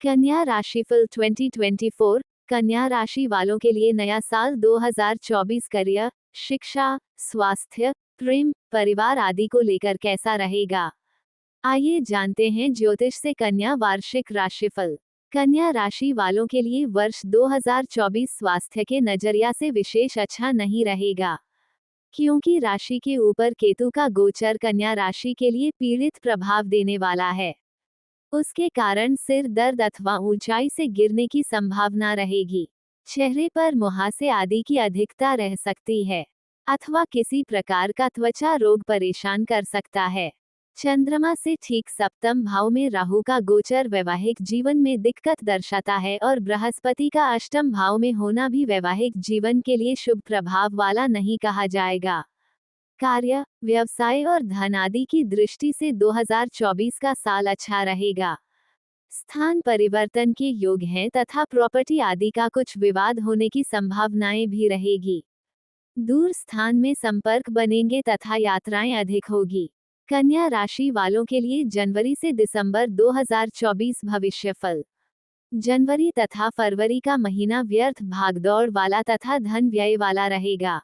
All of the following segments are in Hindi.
कन्या राशिफल 2024। कन्या राशि वालों के लिए नया साल 2024 करियर, शिक्षा, स्वास्थ्य, प्रेम, परिवार आदि को लेकर कैसा रहेगा। आइए जानते हैं ज्योतिष से कन्या वार्षिक राशिफल। कन्या राशि वालों के लिए वर्ष 2024 स्वास्थ्य के नजरिया से विशेष अच्छा नहीं रहेगा, क्योंकि राशि के ऊपर केतु का गोचर कन्या राशि के लिए पीड़ित प्रभाव देने वाला है। उसके कारण सिर दर्द अथवा ऊंचाई से गिरने की संभावना रहेगी। चेहरे पर मुहासे आदि की अधिकता रह सकती है, अथवा किसी प्रकार का त्वचा रोग परेशान कर सकता है। चंद्रमा से ठीक सप्तम भाव में राहु का गोचर वैवाहिक जीवन में दिक्कत दर्शाता है और बृहस्पति का अष्टम भाव में होना भी वैवाहिक जीवन के लिए शुभ प्रभाव वाला नहीं कहा जाएगा। कार्य, व्यवसाय और धन आदि की दृष्टि से 2024 का साल अच्छा रहेगा। स्थान परिवर्तन के योग हैं तथा प्रॉपर्टी आदि का कुछ विवाद होने की संभावनाएं भी रहेगी। दूर स्थान में संपर्क बनेंगे तथा यात्राएं अधिक होगी। कन्या राशि वालों के लिए जनवरी से दिसंबर 2024 भविष्यफल। जनवरी तथा फरवरी का महीना व्यर्थ भागदौड़ वाला तथा धन व्यय वाला रहेगा।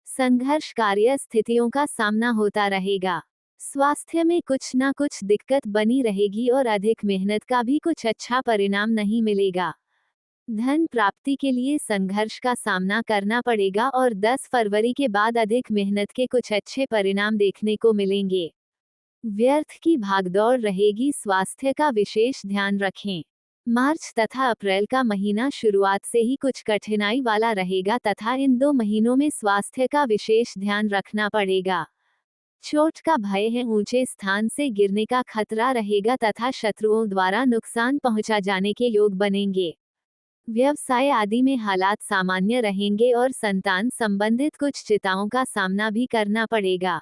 संघर्ष कार्य स्थितियों का सामना होता रहेगा। स्वास्थ्य में कुछ ना कुछ दिक्कत बनी रहेगी और अधिक मेहनत का भी कुछ अच्छा परिणाम नहीं मिलेगा। धन प्राप्ति के लिए संघर्ष का सामना करना पड़ेगा और 10 फरवरी के बाद अधिक मेहनत के कुछ अच्छे परिणाम देखने को मिलेंगे। व्यर्थ की भागदौड़ रहेगी, स्वास्थ्य का विशेष ध्यान रखें। मार्च तथा अप्रैल का महीना शुरुआत से ही कुछ कठिनाई वाला रहेगा तथा इन 2 महीनों में स्वास्थ्य का विशेष ध्यान रखना पड़ेगा। चोट का भय है, ऊंचे स्थान से गिरने का खतरा रहेगा तथा शत्रुओं द्वारा नुकसान पहुंचा जाने के योग बनेंगे। व्यवसाय आदि में हालात सामान्य रहेंगे और संतान संबंधित कुछ चिंताओं का सामना भी करना पड़ेगा।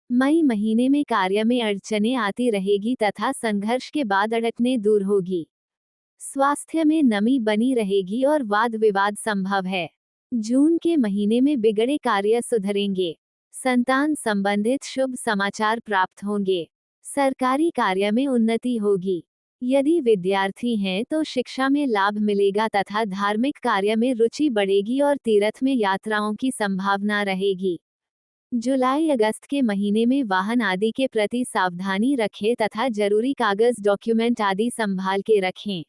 मई महीने में कार्य में अड़चनें आती रहेगी तथा संघर्ष के बाद अड़चनें दूर होगी। स्वास्थ्य में नमी बनी रहेगी और वाद विवाद संभव है। जून के महीने में बिगड़े कार्य सुधरेंगे। संतान संबंधित शुभ समाचार प्राप्त होंगे। सरकारी कार्य में उन्नति होगी। यदि विद्यार्थी हैं तो शिक्षा में लाभ मिलेगा तथा धार्मिक कार्य में रुचि बढ़ेगी और तीर्थ में यात्राओं की संभावना रहेगी। जुलाई अगस्त के महीने में वाहन आदि के प्रति सावधानी रखें तथा जरूरी कागज डॉक्यूमेंट आदि संभाल के रखें।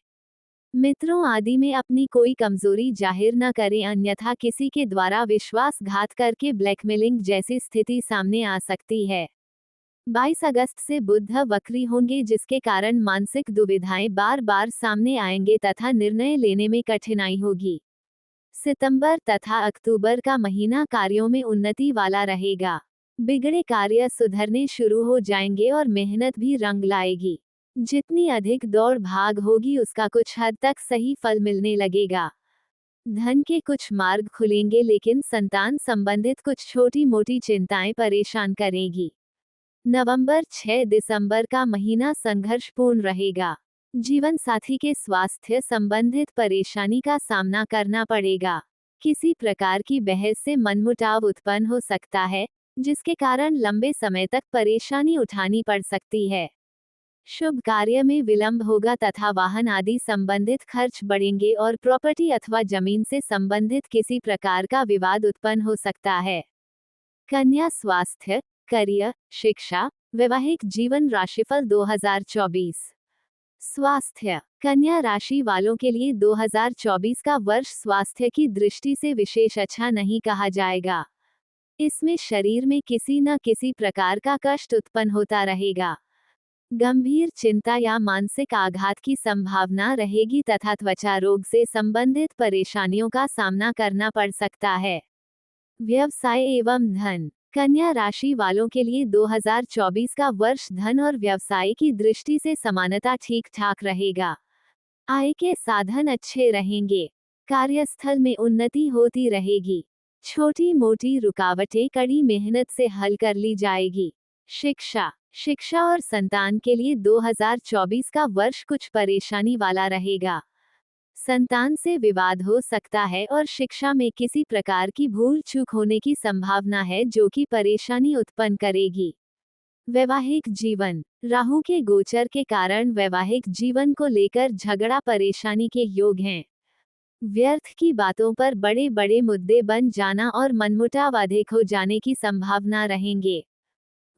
मित्रों आदि में अपनी कोई कमजोरी जाहिर न करें, अन्यथा किसी के द्वारा विश्वासघात करके ब्लैकमेलिंग जैसी स्थिति सामने आ सकती है। 22 अगस्त से बुध वक्री होंगे, जिसके कारण मानसिक दुविधाएं बार बार सामने आएंगे तथा निर्णय लेने में कठिनाई होगी। सितंबर तथा अक्टूबर का महीना कार्यों में उन्नति वाला रहेगा। बिगड़े कार्य सुधरने शुरू हो जाएंगे और मेहनत भी रंग लाएगी। जितनी अधिक दौड़ भाग होगी उसका कुछ हद तक सही फल मिलने लगेगा। धन के कुछ मार्ग खुलेंगे, लेकिन संतान संबंधित कुछ छोटी मोटी चिंताएं परेशान करेगी। नवंबर 6 दिसंबर का महीना संघर्षपूर्ण रहेगा। जीवन साथी के स्वास्थ्य संबंधित परेशानी का सामना करना पड़ेगा। किसी प्रकार की बहस से मनमुटाव उत्पन्न हो सकता है, जिसके कारण लंबे समय तक परेशानी उठानी पड़ सकती है। शुभ कार्य में विलंब होगा तथा वाहन आदि संबंधित खर्च बढ़ेंगे और प्रॉपर्टी अथवा जमीन से संबंधित किसी प्रकार का विवाद उत्पन्न हो सकता है। कन्या स्वास्थ्य, करियर, शिक्षा, वैवाहिक जीवन राशिफल 2024। स्वास्थ्य। कन्या राशि वालों के लिए 2024 का वर्ष स्वास्थ्य की दृष्टि से विशेष अच्छा नहीं कहा जाएगा। इसमें शरीर में किसी न किसी प्रकार का कष्ट उत्पन्न होता रहेगा। गंभीर चिंता या मानसिक आघात की संभावना रहेगी तथा त्वचा रोग से संबंधित परेशानियों का सामना करना पड़ सकता है। व्यवसाय एवं धन। कन्या राशि वालों के लिए 2024 का वर्ष धन और व्यवसाय की दृष्टि से समानता ठीक ठाक रहेगा। आय के साधन अच्छे रहेंगे। कार्यस्थल में उन्नति होती रहेगी। छोटी मोटी रुकावटें कड़ी मेहनत से हल कर ली जाएगी। शिक्षा और संतान के लिए 2024 का वर्ष कुछ परेशानी वाला रहेगा। संतान से विवाद हो सकता है और शिक्षा में किसी प्रकार की भूल चूक होने की संभावना है, जो कि परेशानी उत्पन्न करेगी। वैवाहिक जीवन। राहु के गोचर के कारण वैवाहिक जीवन को लेकर झगड़ा परेशानी के योग हैं। व्यर्थ की बातों पर बड़े बड़े मुद्दे बन जाना और मनमुटाव अधिक हो जाने की संभावना रहेंगे।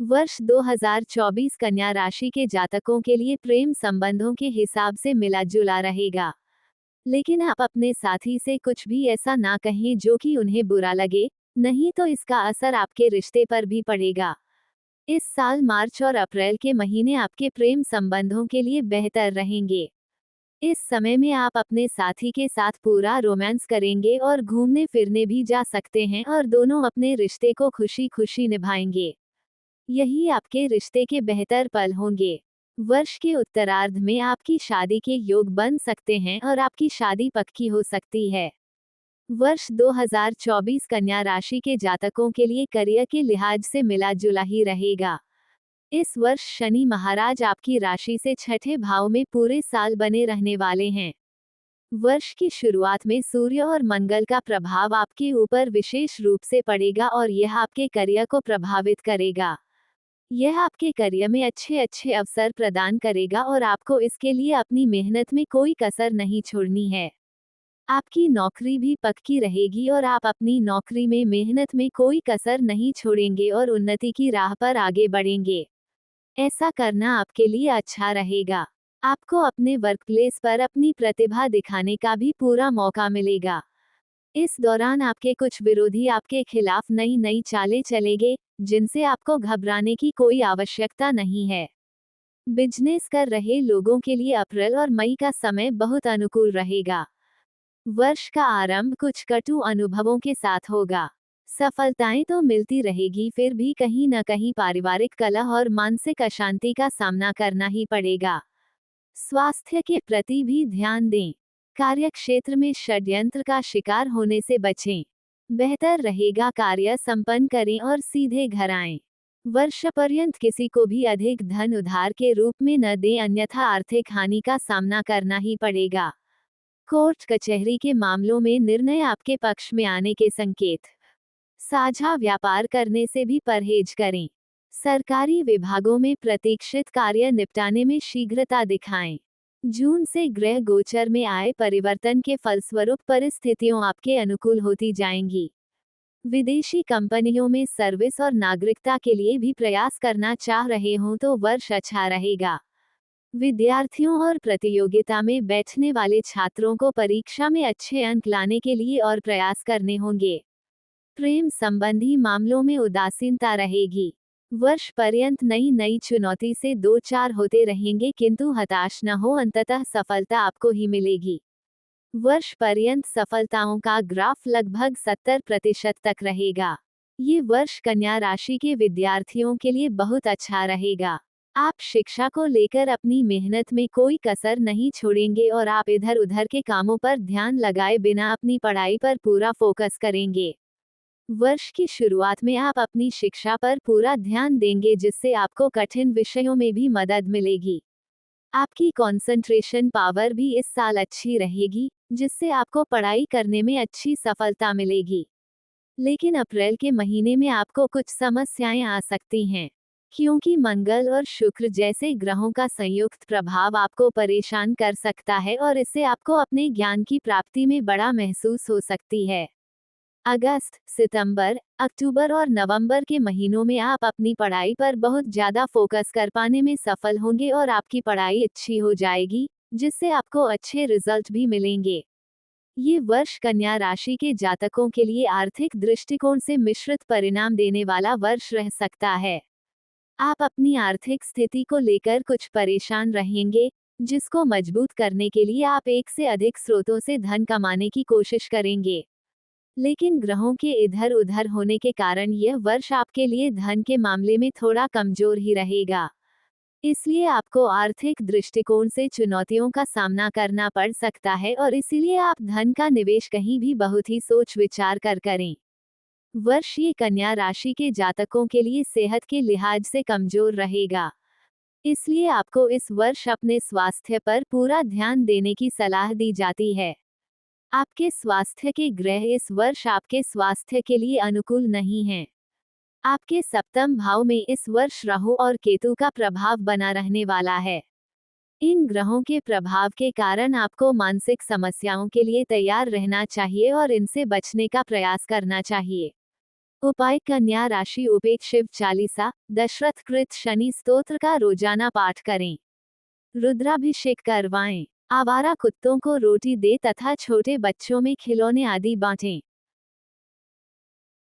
वर्ष 2024 कन्या राशि के जातकों के लिए प्रेम संबंधों के हिसाब से मिला जुला रहेगा। लेकिन आप अपने साथी से कुछ भी ऐसा ना कहें जो कि उन्हें बुरा लगे, नहीं तो इसका असर आपके रिश्ते पर भी पड़ेगा। इस साल मार्च और अप्रैल के महीने आपके प्रेम संबंधों के लिए बेहतर रहेंगे। इस समय में आप अपने साथी के साथ पूरा रोमांस करेंगे और घूमने फिरने भी जा सकते हैं और दोनों अपने रिश्ते को खुशी खुशी निभाएंगे। यही आपके रिश्ते के बेहतर पल होंगे। वर्ष के उत्तरार्ध में आपकी शादी के योग बन सकते हैं और आपकी शादी पक्की हो सकती है। वर्ष 2024 कन्या राशि के जातकों के लिए करियर के लिहाज से मिला जुला ही रहेगा। इस वर्ष शनि महाराज आपकी राशि से छठे भाव में पूरे साल बने रहने वाले हैं। वर्ष की शुरुआत में सूर्य और मंगल का प्रभाव आपके ऊपर विशेष रूप से पड़ेगा और यह आपके करियर को प्रभावित करेगा। यह आपके करियर में अच्छे अच्छे अवसर प्रदान करेगा और आपको इसके लिए अपनी मेहनत में कोई कसर नहीं छोड़नी है। आपकी नौकरी भी पक्की रहेगी और आप अपनी नौकरी में मेहनत में कोई कसर नहीं छोड़ेंगे और उन्नति की राह पर आगे बढ़ेंगे। ऐसा करना आपके लिए अच्छा रहेगा। आपको अपने वर्कप्लेस पर अपनी प्रतिभा दिखाने का भी पूरा मौका मिलेगा। इस दौरान आपके कुछ विरोधी आपके खिलाफ नई नई चालें चलेंगे, जिनसे आपको घबराने की कोई आवश्यकता नहीं है। बिजनेस कर रहे लोगों के लिए अप्रैल और मई का समय बहुत अनुकूल रहेगा। वर्ष का आरंभ कुछ कटु अनुभवों के साथ होगा। सफलताएं तो मिलती रहेगी, फिर भी कहीं न कहीं पारिवारिक कलह और मानसिक अशांति का सामना करना ही पड़ेगा। स्वास्थ्य के प्रति भी ध्यान दें। कार्यक्षेत्र में षड्यंत्र का शिकार होने से बचें। बेहतर रहेगा कार्य संपन्न करें और सीधे घर आएं। वर्ष पर्यंत किसी को भी अधिक धन उधार के रूप में न दें, अन्यथा आर्थिक हानि का सामना करना ही पड़ेगा। कोर्ट कचहरी के मामलों में निर्णय आपके पक्ष में आने के संकेत। साझा व्यापार करने से भी परहेज करें। सरकारी विभागों में प्रतीक्षित कार्य निपटाने में शीघ्रता दिखाएं। जून से ग्रह गोचर में आए परिवर्तन के फलस्वरूप परिस्थितियों आपके अनुकूल होती जाएंगी। विदेशी कंपनियों में सर्विस और नागरिकता के लिए भी प्रयास करना चाह रहे हों तो वर्ष अच्छा रहेगा। विद्यार्थियों और प्रतियोगिता में बैठने वाले छात्रों को परीक्षा में अच्छे अंक लाने के लिए और प्रयास करने होंगे। प्रेम संबंधी मामलों में उदासीनता रहेगी। वर्ष पर्यंत नई नई चुनौती से दो चार होते रहेंगे, किंतु हताश न हो, अंततः सफलता आपको ही मिलेगी। वर्ष पर्यंत सफलताओं का ग्राफ लगभग 70% तक रहेगा। ये वर्ष कन्या राशि के विद्यार्थियों के लिए बहुत अच्छा रहेगा। आप शिक्षा को लेकर अपनी मेहनत में कोई कसर नहीं छोड़ेंगे और आप इधर उधर के कामों पर ध्यान लगाए बिना अपनी पढ़ाई पर पूरा फोकस करेंगे। वर्ष की शुरुआत में आप अपनी शिक्षा पर पूरा ध्यान देंगे, जिससे आपको कठिन विषयों में भी मदद मिलेगी। आपकी कंसंट्रेशन पावर भी इस साल अच्छी रहेगी, जिससे आपको पढ़ाई करने में अच्छी सफलता मिलेगी। लेकिन अप्रैल के महीने में आपको कुछ समस्याएं आ सकती हैं, क्योंकि मंगल और शुक्र जैसे ग्रहों का संयुक्त प्रभाव आपको परेशान कर सकता है और इससे आपको अपने ज्ञान की प्राप्ति में बड़ा महसूस हो सकती है। अगस्त, सितंबर, अक्टूबर और नवंबर के महीनों में आप अपनी पढ़ाई पर बहुत ज़्यादा फोकस कर पाने में सफल होंगे और आपकी पढ़ाई अच्छी हो जाएगी, जिससे आपको अच्छे रिजल्ट भी मिलेंगे। ये वर्ष कन्या राशि के जातकों के लिए आर्थिक दृष्टिकोण से मिश्रित परिणाम देने वाला वर्ष रह सकता है। आप अपनी आर्थिक स्थिति को लेकर कुछ परेशान रहेंगे, जिसको मजबूत करने के लिए आप एक से अधिक स्रोतों से धन कमाने की कोशिश करेंगे। लेकिन ग्रहों के इधर उधर होने के कारण यह वर्ष आपके लिए धन के मामले में थोड़ा कमजोर ही रहेगा। इसलिए आपको आर्थिक दृष्टिकोण से चुनौतियों का सामना करना पड़ सकता है और इसीलिए आप धन का निवेश कहीं भी बहुत ही सोच विचार कर करें। वर्ष ये कन्या राशि के जातकों के लिए सेहत के लिहाज से कमजोर रहेगा। इसलिए आपको इस वर्ष अपने स्वास्थ्य पर पूरा ध्यान देने की सलाह दी जाती है। आपके स्वास्थ्य के ग्रह इस वर्ष आपके स्वास्थ्य के लिए अनुकूल नहीं हैं। आपके सप्तम भाव में इस वर्ष राहु और केतु का प्रभाव बना रहने वाला है। इन ग्रहों के प्रभाव के कारण आपको मानसिक समस्याओं के लिए तैयार रहना चाहिए और इनसे बचने का प्रयास करना चाहिए। उपाय: कन्या राशि उपेत शिव चालीसा, दशरथ कृत शनि स्तोत्र का रोजाना पाठ करें। रुद्राभिषेक करवाएं। आवारा कुत्तों को रोटी दे तथा छोटे बच्चों में खिलौने आदि बांटें।